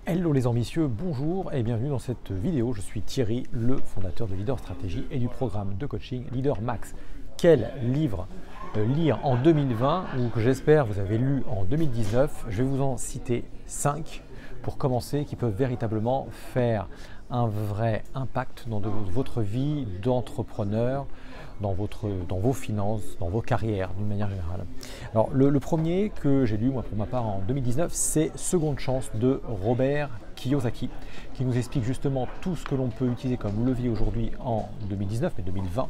Hello les ambitieux, bonjour et bienvenue dans cette vidéo. Je suis Thierry, le fondateur de Leader Stratégie et du programme de coaching Leader Max. Quel livre lire en 2020 ou que j'espère vous avez lu en 2019? Je vais vous en citer 5 pour commencer qui peuvent véritablement faire un vrai impact dans votre vie d'entrepreneur, dans vos finances, dans vos carrières d'une manière générale. Alors le premier que j'ai lu moi pour ma part en 2019, c'est Seconde chance de Robert Kiyosaki, qui nous explique justement tout ce que l'on peut utiliser comme levier aujourd'hui en 2019 mais 2020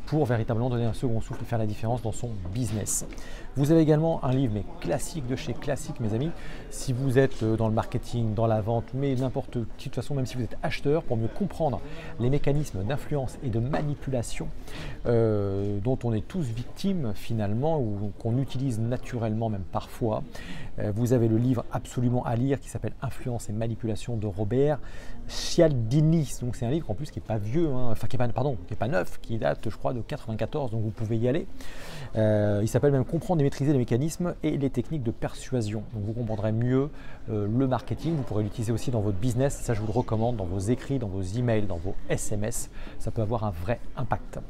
pour véritablement donner un second souffle et faire la différence dans son business. Vous avez également un livre mais classique de chez classique mes amis, si vous êtes dans le marketing, dans la vente, mais n'importe de toute façon, même si vous êtes acheteur, pour mieux comprendre les mécanismes d'influence et de manipulation dont on est tous victimes finalement ou qu'on utilise naturellement même parfois. Vous avez le livre absolument à lire qui s'appelle Influence et manipulation de Robert Cialdini. Donc c'est un livre en plus qui n'est pas vieux, enfin qui n'est pas neuf, qui date je crois de 94, donc vous pouvez y aller. Il s'appelle même Comprendre et maîtriser les mécanismes et les techniques de persuasion. Donc vous comprendrez mieux le marketing. Vous pourrez l'utiliser aussi dans votre business. Ça, je vous le recommande dans vos écrits, dans vos emails, dans vos SMS. Ça peut avoir un vrai impact.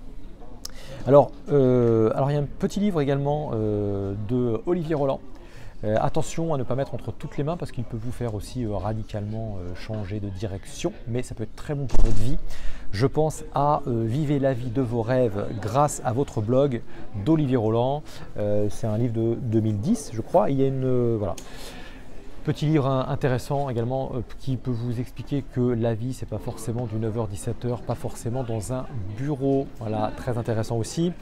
Alors il y a un petit livre également de Olivier Roland. Attention à ne pas mettre entre toutes les mains parce qu'il peut vous faire aussi radicalement changer de direction, mais ça peut être très bon pour votre vie. Je pense à Vivez la vie de vos rêves grâce à votre blog d'Olivier Roland. C'est un livre de 2010 je crois. Il y a voilà. Petit livre intéressant également qui peut vous expliquer que la vie c'est pas forcément du 9h-17h, pas forcément dans un bureau. Voilà, très intéressant aussi.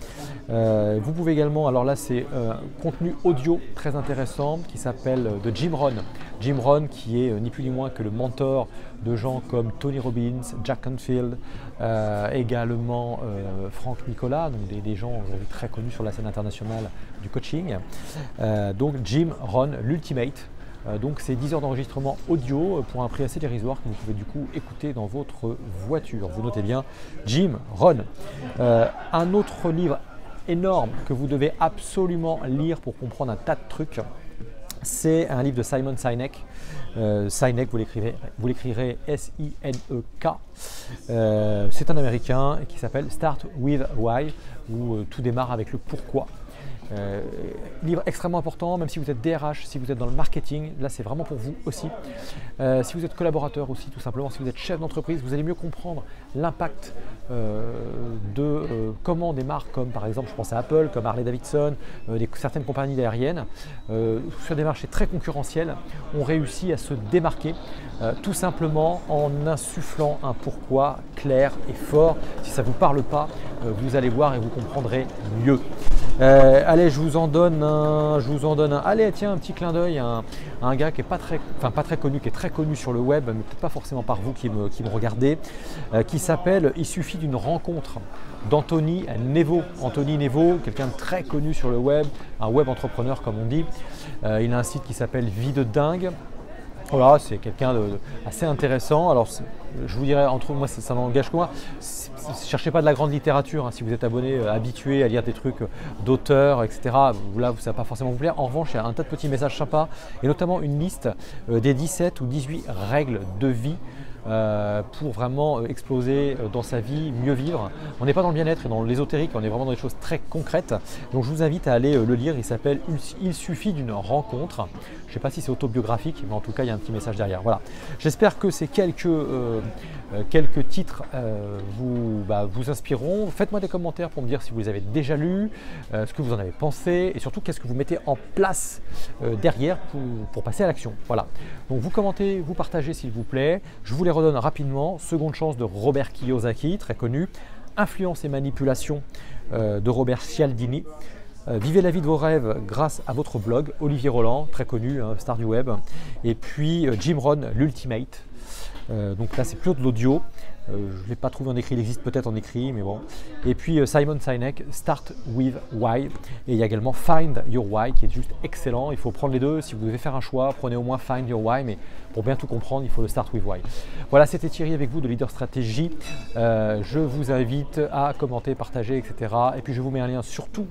Vous pouvez également, alors là c'est contenu audio très intéressant qui s'appelle de Jim Rohn. Jim Rohn qui est ni plus ni moins que le mentor de gens comme Tony Robbins, Jack Canfield, également Franck Nicolas, donc des gens aujourd'hui très connus sur la scène internationale du coaching. Donc Jim Rohn, l'Ultimate. Donc c'est 10 heures d'enregistrement audio pour un prix assez dérisoire que vous pouvez du coup écouter dans votre voiture. Vous notez bien Jim Rohn. Un autre livre énorme que vous devez absolument lire pour comprendre un tas de trucs, c'est un livre de Simon Sinek. Sinek, vous l'écrirez S-I-N-E-K. C'est un Américain qui s'appelle Start with Why, où tout démarre avec le pourquoi. Livre extrêmement important, même si vous êtes DRH, si vous êtes dans le marketing, là c'est vraiment pour vous aussi. Si vous êtes collaborateur aussi, tout simplement, si vous êtes chef d'entreprise, vous allez mieux comprendre l'impact de comment des marques comme par exemple, je pense à Apple, comme Harley Davidson, certaines compagnies aériennes, sur des marchés très concurrentiels, ont réussi à se démarquer tout simplement en insufflant un pourquoi clair et fort. Si ça ne vous parle pas, vous allez voir et vous comprendrez mieux. Allez, je vous en donne un. Allez, tiens, un petit clin d'œil à un gars qui est pas très connu, qui est très connu sur le web, mais peut-être pas forcément par vous qui me regardez, qui s'appelle Il suffit d'une rencontre d'Anthony Nevo. Anthony Nevo, quelqu'un de très connu sur le web, un web entrepreneur comme on dit. Il a un site qui s'appelle Vie de dingue. Voilà, c'est quelqu'un assez intéressant. Alors, je vous dirais, entre moi, ça n'engage que moi. Cherchez pas de la grande littérature, si vous êtes habitué à lire des trucs d'auteurs, etc. Là, ça ne va pas forcément vous plaire. En revanche, il y a un tas de petits messages sympas et notamment une liste des 17 ou 18 règles de vie pour vraiment exploser dans sa vie, mieux vivre. On n'est pas dans le bien-être et dans l'ésotérique, on est vraiment dans des choses très concrètes. Donc je vous invite à aller le lire, il s'appelle Il suffit d'une rencontre. Je ne sais pas si c'est autobiographique, mais en tout cas il y a un petit message derrière. Voilà. J'espère que ces quelques titres vous inspireront. Faites-moi des commentaires pour me dire si vous les avez déjà lus, ce que vous en avez pensé et surtout qu'est-ce que vous mettez en place derrière pour passer à l'action. Voilà. Donc vous commentez, vous partagez s'il vous plaît. Je vous les redonne rapidement. Seconde chance de Robert Kiyosaki, très connu. Influence et manipulation de Robert Cialdini. Vivez la vie de vos rêves grâce à votre blog, Olivier Roland, très connu, star du web. Et puis Jim Rohn, l'Ultimate. Donc là, c'est plutôt de l'audio. Je ne l'ai pas trouvé en écrit, il existe peut-être en écrit, mais bon. Et puis Simon Sinek, Start with Why. Et il y a également Find Your Why qui est juste excellent. Il faut prendre les deux. Si vous devez faire un choix, prenez au moins Find Your Why. Mais pour bien tout comprendre, il faut le Start with Why. Voilà, c'était Thierry avec vous de Leader Stratégie. Je vous invite à commenter, partager, etc. Et puis je vous mets un lien surtout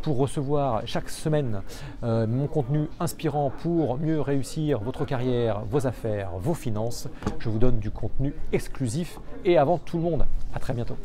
pour recevoir chaque semaine mon contenu inspirant pour mieux réussir votre carrière, vos affaires, vos finances. Je vous donne du contenu exclusif et avant tout le monde. À très bientôt.